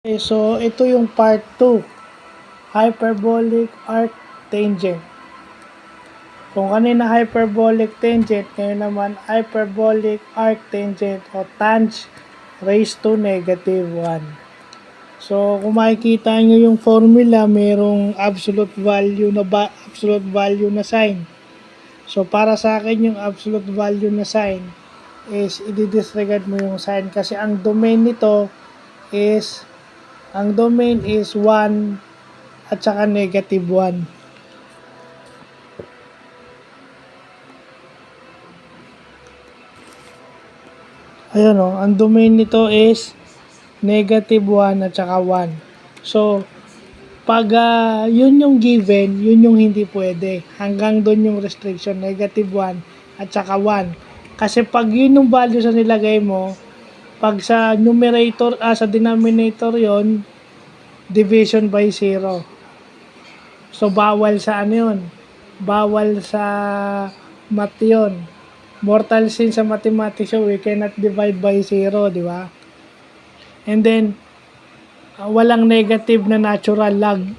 Okay, so ito yung part 2, hyperbolic arc tangent. Kung kanina hyperbolic tangent, ngayon naman hyperbolic arc tangent o tang raised to -1. So kung makikita nyo yung formula, merong absolute value na sign. So para sa akin yung absolute value na sign is i-disregard mo yung sign kasi ang domain is 1 at saka -1. Ayun o, ang domain nito is -1 at saka 1. So, pag yun yung given, yun yung hindi pwede. Hanggang doon yung restriction, -1 at saka 1. Kasi pag yun yung value sa nilagay mo, pag sa numerator, sa denominator yon, division by 0. So, bawal sa ano yun? Bawal sa math yun. Mortal sin sa mathematics, so we cannot divide by 0, di ba? And then, walang negative na natural log.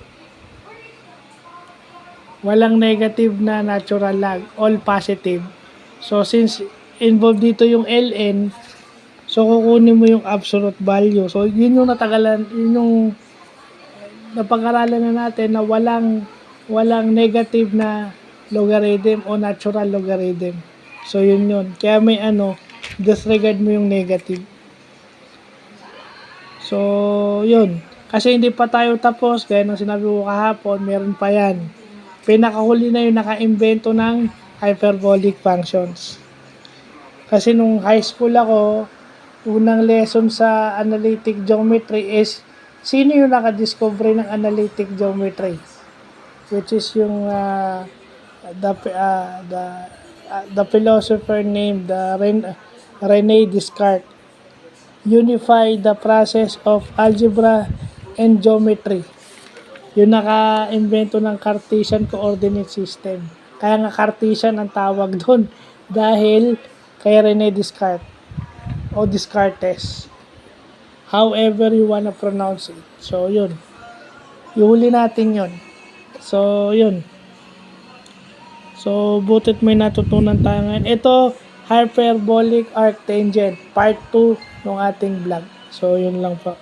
Walang negative na natural log. All positive. So, since involved dito yung ln, so kukunin mo yung absolute value. So, yun yung yun yung napag-aralan na natin na walang negative na logarithm o natural logarithm. So, yun. Kaya may disregard mo yung negative. So, yun. Kasi hindi pa tayo tapos. Kaya nang sinabi ko kahapon, meron pa yan. Pinakahuli na yung naka-invento ng hyperbolic functions. Kasi nung high school ako, unang lesson sa analytic geometry is sino yung nakadiscover ng analytic geometry? Which is yung the philosopher named René Descartes. Unify the process of algebra and geometry. Yung naka-invento ng Cartesian coordinate system. Kaya nga Cartesian ang tawag doon dahil kay René Descartes o Descartes. However you wanna pronounce it. So, yun. Ihuli natin yun. So, yun. So, butit may natutunan tayo ngayon. Ito, hyperbolic arc tangent, part 2 ng ating vlog. So, yun lang po.